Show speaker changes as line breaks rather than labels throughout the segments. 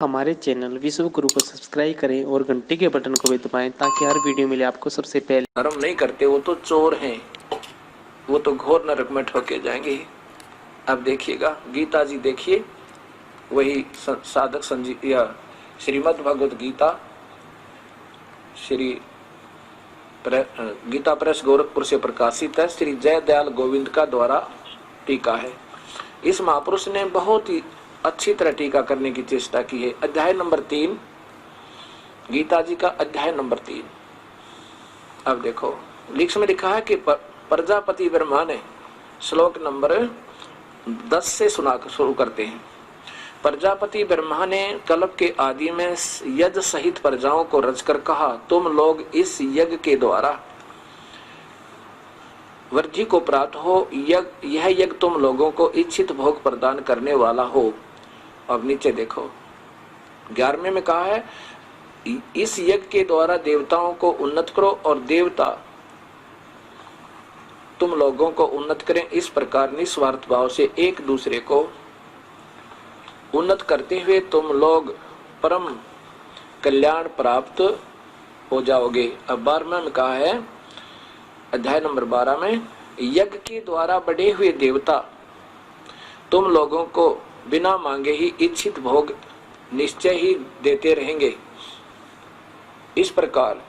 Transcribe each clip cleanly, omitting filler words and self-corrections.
हमारे चैनल विश्व गुरु को सब्सक्राइब करें और घंटी के बटन को भी दबाएं ताकि हर वीडियो मिले आपको सबसे पहले।
धर्म नहीं करते वो तो चोर हैं, वो तो घोर नरक में ठोके जाएंगे। अब देखिएगा गीता जी, देखिए वही साधक संजीव या श्रीमद् भगवत गीता श्री गीता प्रेस गोरखपुर से प्रकाशित है। श्री जय दयाल गोविंद का द्वारा टीका है। इस महापुरुष ने बहुत ही अच्छी तरह टीका करने की चेष्टा की है। अध्याय नंबर 3, गीता जी का अध्याय नंबर 3। अब देखो लिख में लिखा है कि प्रजापति ब्रह्मा ने, श्लोक नंबर 10 से सुना शुरू करते हैं। प्रजापति ब्रह्मा ने कल्प के आदि में यज्ञ सहित प्रजाओं को रचकर कहा, तुम लोग इस यज्ञ के द्वारा वृद्धि को प्राप्त हो। यह यज्ञ तुम लोगों को इच्छित भोग प्रदान करने वाला हो। अब नीचे देखो 11वें में कहा है, इस यज्ञ के द्वारा देवताओं को उन्नत करो और देवता तुम लोगों को उन्नत करें। इस प्रकार निस्वार्थ भाव से एक दूसरे को उन्नत करते हुए तुम लोग परम कल्याण प्राप्त हो जाओगे। अब 12वें में कहा है, अध्याय नंबर 12 में, यज्ञ के द्वारा बढ़े हुए देवता तुम लोगों को बिना मांगे ही इच्छित भोग निश्चय ही देते रहेंगे। इस प्रकार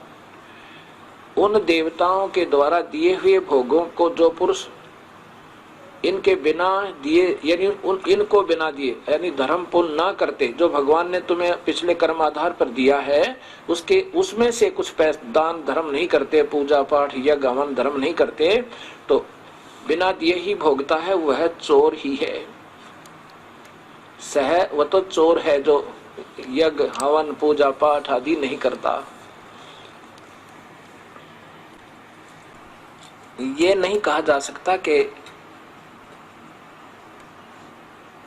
उन देवताओं के द्वारा दिए हुए भोगों को जो पुरुष इनके बिना दिए यानी इनको बिना दिए यानी धर्म पुण्य ना करते, जो भगवान ने तुम्हें पिछले कर्म आधार पर दिया है उसके उसमें से कुछ पैसे दान धर्म नहीं करते, पूजा पाठ यज्ञ हवन धर्म नहीं करते, तो बिना दिए ही भोगता है, वह चोर ही है। वह तो चोर है जो यज्ञ हवन पूजा पाठ आदि नहीं करता। ये नहीं कहा जा सकता कि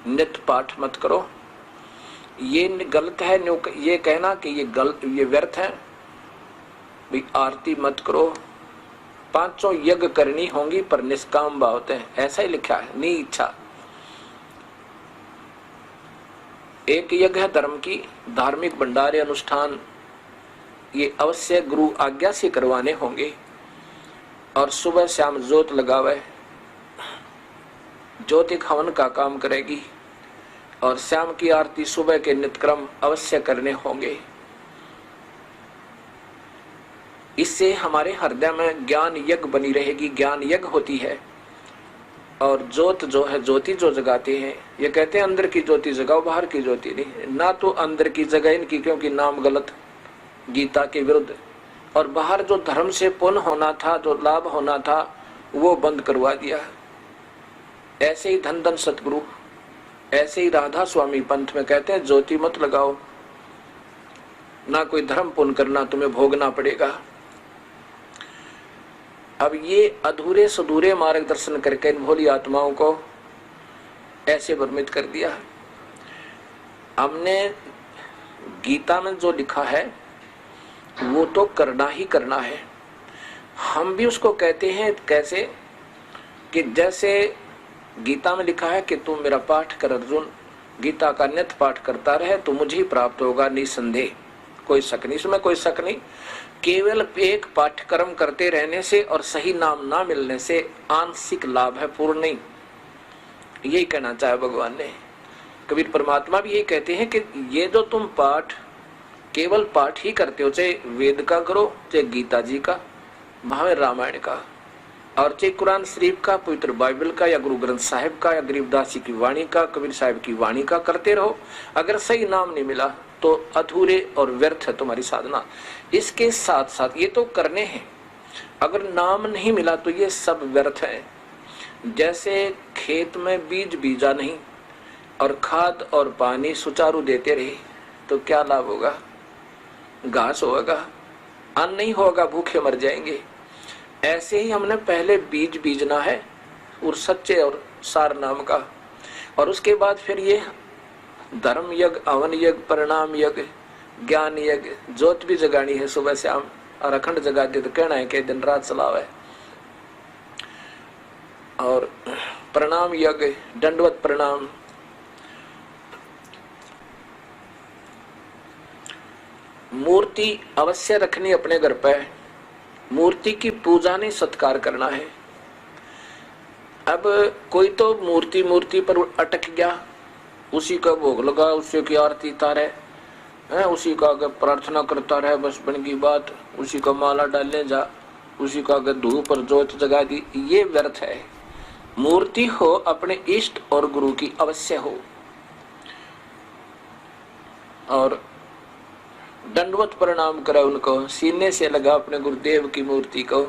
नित्य पाठ मत करो, ये गलत है। ये कहना कि ये गलत, ये व्यर्थ है। भी आरती मत करो, 5 यज्ञ करनी होंगी पर निष्काम भाव है, ऐसा ही लिखा है, नी इच्छा। एक यज्ञ है धर्म की, धार्मिक भंडारे अनुष्ठान ये अवश्य गुरु आज्ञा से करवाने होंगे। और सुबह शाम जोत लगावे, ज्योति हवन का काम करेगी। और शाम की आरती सुबह के नित्यक्रम अवश्य करने होंगे। इससे हमारे हृदय में ज्ञान यज्ञ बनी रहेगी, ज्ञान यज्ञ होती है। और ज्योत जो है, ज्योति जो जगाते हैं, ये कहते हैं अंदर की ज्योति जगाओ बाहर की ज्योति नहीं, ना तो अंदर की जगह इनकी, क्योंकि नाम गलत गीता के विरुद्ध। और बाहर जो धर्म से पुण्य होना था, जो लाभ होना था, वो बंद करवा दिया। ऐसे ही धन धन सतगुरु, ऐसे ही राधा स्वामी पंथ में कहते हैं ज्योति मत लगाओ, ना कोई धर्म पुण्य करना, तुम्हें भोगना पड़ेगा। अब ये अधूरे सधूरे मार्गदर्शन करके इन भोली आत्माओं को ऐसे भ्रमित कर दिया। हमने गीता में जो लिखा है वो तो करना ही करना है। हम भी उसको कहते हैं कैसे कि जैसे गीता में लिखा है कि तुम मेरा पाठ कर अर्जुन, गीता का नित्य पाठ करता रहे तो मुझे ही प्राप्त होगा निसंदेह, कोई शक नहीं, इसमें कोई शक नहीं। केवल एक पाठ्यक्रम करते रहने से और सही नाम ना मिलने से आंशिक लाभ है, पूर्ण नहीं। यही कहना चाहे भगवान ने। कबीर परमात्मा भी यही कहते हैं कि ये जो तुम पाठ केवल पाठ ही करते हो, चाहे वेद का करो, चाहे गीता जी का, महावीर रामायण का, और चाहे कुरान शरीफ का, पवित्र बाइबल का, या गुरु ग्रंथ साहिब का, या गरीबदास जी की वाणी का, कबीर साहिब की वाणी का करते रहो। अगर सही नाम नहीं मिला तो अधूरे और व्यर्थ है तुम्हारी साधना। इसके साथ साथ ये तो करने हैं, अगर नाम नहीं मिला तो ये सब व्यर्थ है। जैसे खेत में बीज बीजा नहीं और खाद और पानी सुचारू देते रहे तो क्या लाभ होगा? घास होगा, अन्न नहीं होगा, भूखे मर जाएंगे। ऐसे ही हमने पहले बीज बीजना है और सच्चे और सार नाम का, और उसके बाद फिर ये धर्म यज्ञ, हवन यज्ञ, परिणाम यज्ञ, ज्ञान यज्ञ, ज्योत भी जगानी है सुबह शाम, और अखंड जगा दे तो कहना है कि दिन रात चलावे। और प्रणाम यज्ञ, दंडवत प्रणाम, मूर्ति अवश्य रखनी अपने घर पे, मूर्ति की पूजा नहीं सत्कार करना है। अब कोई तो मूर्ति पर अटक गया, उसी का भोग लगा, उसी की आरती उतारे, उसी का अगर प्रार्थना करता रहे, बस बन की बात, उसी का माला डालने जा, उसी का अगर धूप पर जोत जगा दी, ये व्यर्थ है। मूर्ति हो अपने इष्ट और गुरु की अवश्य हो, और दंडवत प्रणाम करे उनको, सीने से लगा अपने गुरुदेव की मूर्ति को,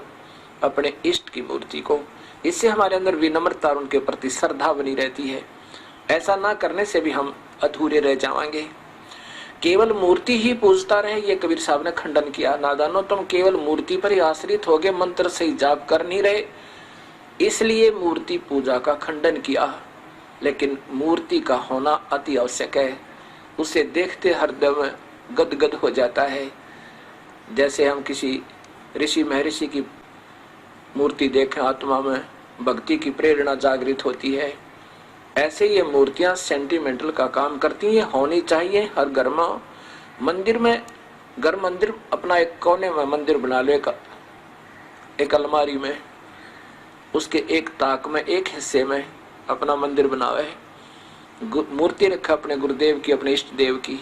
अपने इष्ट की मूर्ति को। इससे हमारे अंदर विनम्रता और उनके प्रति श्रद्धा बनी रहती है। ऐसा ना करने से भी हम अधूरे रह जाएंगे। केवल मूर्ति ही पूजता रहे, ये कबीर साहब ने खंडन किया। नादानो, तुम केवल मूर्ति पर ही आश्रित हो गए, मंत्र सही जाप कर नहीं रहे, इसलिए मूर्ति पूजा का खंडन किया। लेकिन मूर्ति का होना अति आवश्यक है, उसे देखते हृदय गदगद हो जाता है। जैसे हम किसी ऋषि महर्षि की मूर्ति देखें, आत्मा में भक्ति की प्रेरणा जागृत होती है। ऐसे ये मूर्तियां सेंटिमेंटल का काम करती हैं, होनी चाहिए हर घर में। मंदिर में, घर मंदिर अपना एक कोने में मंदिर बना लो, एक अलमारी में, उसके एक ताक में, एक हिस्से में अपना मंदिर बनावे, मूर्ति रखा अपने गुरुदेव की, अपने इष्ट देव की,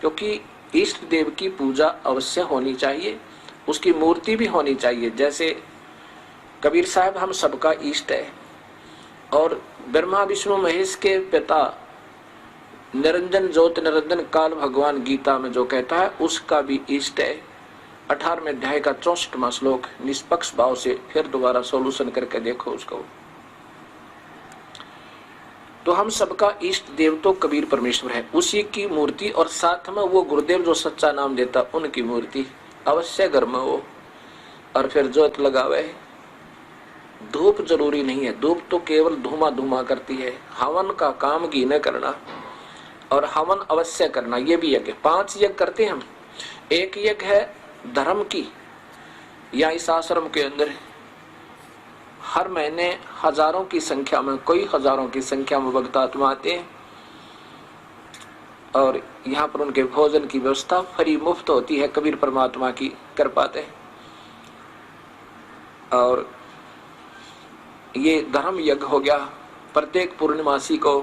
क्योंकि इष्ट देव की पूजा अवश्य होनी चाहिए, उसकी मूर्ति भी होनी चाहिए। जैसे कबीर साहब हम सबका इष्ट है, और ब्रह्मा विष्णु महेश के पिता निरंजन ज्योत निरंजन काल भगवान गीता में जो कहता है, उसका भी इष्ट है। 18वें अध्याय का 64वां श्लोक, निष्पक्ष भाव से फिर दोबारा सोल्यूशन करके देखो उसको। तो हम सबका इष्ट देव तो कबीर परमेश्वर है, उसी की मूर्ति, और साथ में वो गुरुदेव जो सच्चा नाम देता, उनकी मूर्ति अवश्य घर में हो, और फिर ज्योत लगावे। धूप जरूरी नहीं है, धूप तो केवल धुआं धुआं करती है। हवन का काम घी न करना, और हवन अवश्य करना, ये भी यज्ञ। 5 यज्ञ करते हैं हम। एक यज्ञ है धर्म की, या इस आश्रम के अंदर हर महीने हजारों की संख्या में, कोई हजारों की संख्या में भक्त आत्मा आते हैं, और यहाँ पर उनके भोजन की व्यवस्था फ्री मुफ्त होती है, कबीर परमात्मा की कर पाते हैं। और ये धर्म यज्ञ हो गया। प्रत्येक पूर्णिमासी को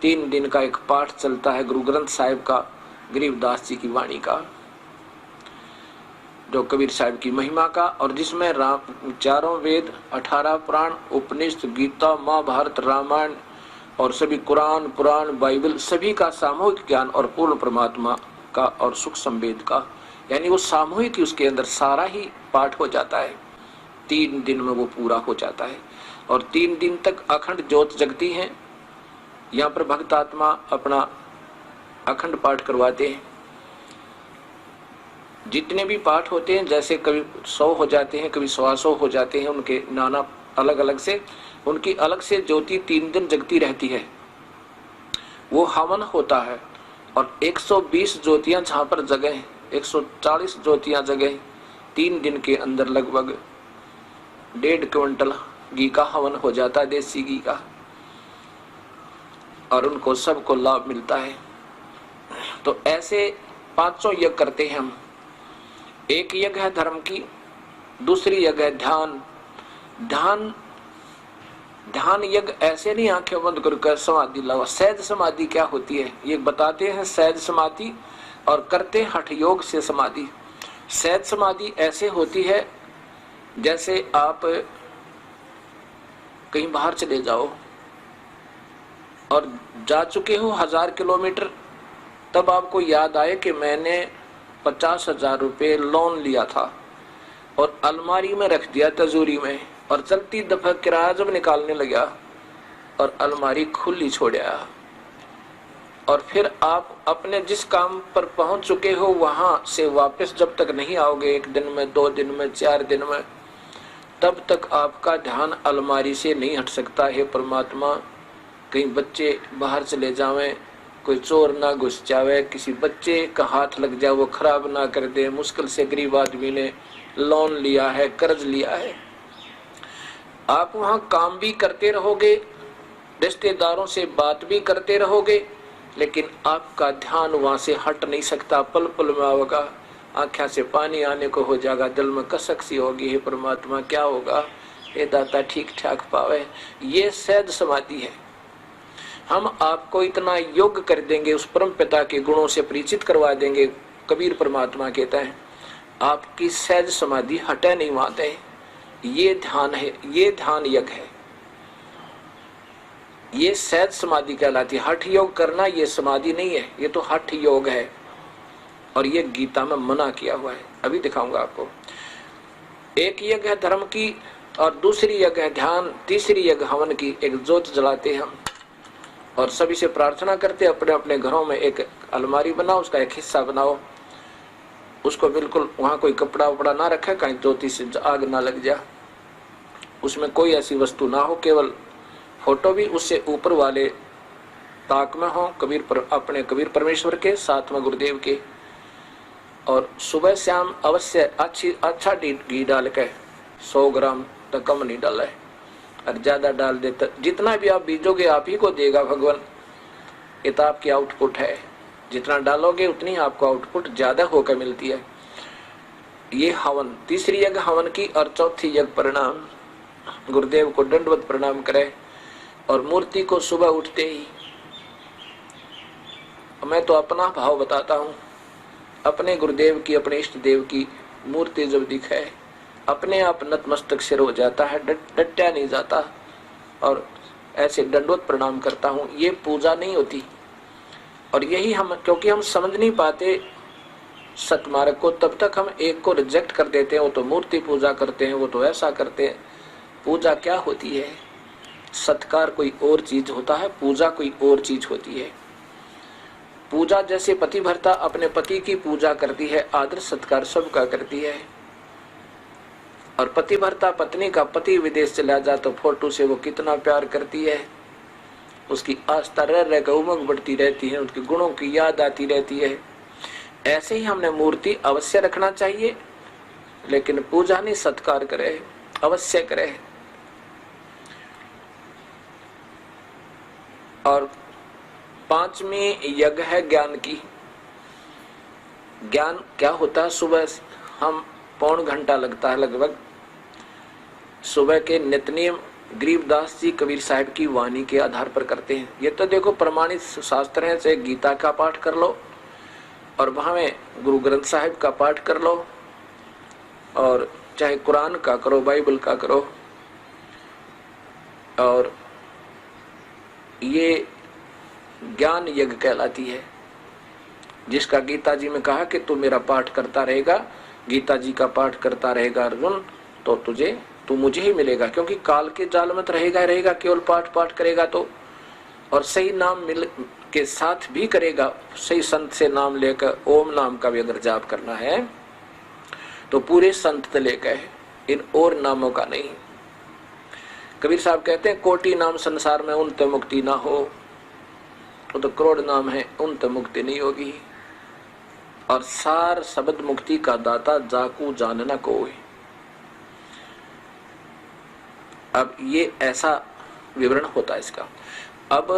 3 दिन का एक पाठ चलता है गुरु ग्रंथ साहिब का, गरीबदास जी की वाणी का, जो कबीर साहब की महिमा का, और जिसमें 4 वेद, 18 पुराण, उपनिषद, गीता, महाभारत, रामायण और सभी कुरान, पुराण, बाइबल, सभी का सामूहिक ज्ञान और पूर्ण परमात्मा का और सुख संवेद का, यानी वो सामूहिक ही उसके अंदर सारा ही पाठ हो जाता है। 3 दिन में वो पूरा हो जाता है, और 3 दिन तक अखंड ज्योत जगती है। यहाँ पर भक्त आत्मा अपना अखंड पाठ करवाते हैं। जितने भी पाठ होते हैं, जैसे कभी 100 हो जाते हैं, कभी 125 हो जाते हैं, उनके नाना अलग अलग से, उनकी अलग से ज्योति 3 दिन जगती रहती है। वो हवन होता है, और 120 ज्योतियां जहाँ पर जगह, 140 ज्योतियां जगह, 3 दिन के अंदर लगभग 1.5 क्विंटल घी का हवन हो जाता है, देसी घी का, और उनको सबको लाभ मिलता है। तो ऐसे 500 यज्ञ करते हैं हम। एक यज्ञ है धर्म की, दूसरी यज्ञ है ध्यान। ध्यान यज्ञ ऐसे नहीं आंखें बंद करके समाधि लाओ। सहज समाधि क्या होती है ये बताते हैं। सहज समाधि और करते हठ योग से समाधि। सहज समाधि ऐसे होती है जैसे आप कहीं बाहर चले जाओ और जा चुके हो 1000 किलोमीटर, तब आपको याद आए कि मैंने 50,000 रुपये लोन लिया था और अलमारी में रख दिया तिजोरी में, और चलती दफा किराया जब निकालने लगा और अलमारी खुली छोड़ा, और फिर आप अपने जिस काम पर पहुंच चुके हो वहां से वापस जब तक नहीं आओगे, 1 दिन में, 2 दिन में, 4 दिन में, तब तक आपका ध्यान अलमारी से नहीं हट सकता है। परमात्मा, कहीं बच्चे बाहर चले जावें, कोई चोर ना घुस जावे, किसी बच्चे का हाथ लग जाए वो खराब ना कर दे, मुश्किल से गरीब आदमी ने लोन लिया है, कर्ज लिया है, आप वहां काम भी करते रहोगे, रिश्तेदारों से बात भी करते रहोगे, लेकिन आपका ध्यान वहां से हट नहीं सकता, पल पल में होगा, आँखों से पानी आने को हो जाएगा, दिल में कसक सी होगी, हे परमात्मा क्या होगा, हे दाता ठीक ठाक पावे। ये सहज समाधि है। हम आपको इतना योग्य कर देंगे, उस परम पिता के गुणों से परिचित करवा देंगे। कबीर परमात्मा कहता है आपकी सहज समाधि हटे नहीं माते। ये ध्यान है, ये ध्यान यज्ञ है, ये सहज समाधि कहलाती है। हठ योग करना ये समाधि नहीं है, ये तो हठ योग है, और ये गीता में मना किया हुआ है। अभी दिखाऊंगा आपको। एक यज्ञ है धर्म की, और दूसरी यज्ञ है ध्यान, तीसरी यज्ञ हवन की। एक ज्योत जलाते हम और सभी से प्रार्थना करते, अपने अपने घरों में एक अलमारी बनाओ, उसका एक हिस्सा बनाओ, उसको बिल्कुल वहां कोई कपड़ा वपड़ा ना रखे, कहीं ज्योति से आग ना लग जाए, उसमें कोई ऐसी वस्तु ना हो, केवल फोटो भी उससे ऊपर वाले ताक में हो, अपने कबीर परमेश्वर के, साथ में गुरुदेव के। और सुबह शाम अवश्य अच्छा घी डाल के, 100 ग्राम तक कम नहीं डाला है, और ज्यादा डाल देता, जितना भी आप बीजोगे आप ही को देगा भगवान। ये तो आपकी आउटपुट है, जितना डालोगे उतनी आपको आउटपुट ज्यादा होकर मिलती है। ये हवन, तीसरी यज्ञ हवन की, और चौथी यज्ञ प्रणाम। गुरुदेव को दंडवत प्रणाम करे, और मूर्ति को सुबह उठते ही, मैं तो अपना भाव बताता हूँ, अपने गुरुदेव की, अपने इष्ट देव की मूर्ति जब दिखे, अपने आप नतमस्तक सिर हो जाता है, डटा नहीं जाता, और ऐसे दंडवत प्रणाम करता हूँ। ये पूजा नहीं होती। और यही हम, क्योंकि हम समझ नहीं पाते सतमार्ग को, तब तक हम एक को रिजेक्ट कर देते हैं। वो तो मूर्ति पूजा करते हैं, वो तो ऐसा करते हैं। पूजा क्या होती है? सत्कार कोई और चीज होता है, पूजा कोई और चीज होती है। पूजा जैसे पतिव्रता अपने पति की पूजा करती है, आदर सत्कार सबका करती है। और पतिव्रता पत्नी का पति विदेश चला जाए तो फोटो से वो कितना प्यार करती है, उसकी आस्था रह रहकर उमंग बढ़ती रहती है, उसके गुणों की याद आती रहती है। ऐसे ही हमने मूर्ति अवश्य रखना चाहिए, लेकिन पूजा नहीं, सत्कार करे, अवश्य करे। और पांचवी यज्ञ है ज्ञान की। ज्ञान क्या होता है? सुबह हम 1.25 घंटा लगता है लगभग, सुबह के नित्यनेम गरीबदास जी कबीर साहब की वाणी के आधार पर करते हैं। ये तो देखो प्रमाणित शास्त्र है, चाहे गीता का पाठ कर लो, और वहां में गुरु ग्रंथ साहिब का पाठ कर लो, और चाहे कुरान का करो, बाइबल का करो। और ये ज्ञान यज्ञ कहलाती है, जिसका गीता जी में कहा कि तू मेरा पाठ करता रहेगा, गीता जी का पाठ करता रहेगा अर्जुन, तो तू मुझे ही मिलेगा। क्योंकि काल के जाल में रहेगा, केवल पाठ करेगा तो, और सही नाम मिल के साथ भी करेगा, सही संत से नाम लेकर, ओम नाम का भी अगर जाप करना है तो पूरे संत लेकर, इन और नामों का नहीं। कबीर साहब कहते हैं कोटि नाम संसार में उनते मुक्ति ना हो, वो तो करोड़ नाम है, उनते मुक्ति नहीं होगी। और सार शब्द मुक्ति का दाता जाकू जानना कोई। अब ये ऐसा विवरण होता है इसका। अब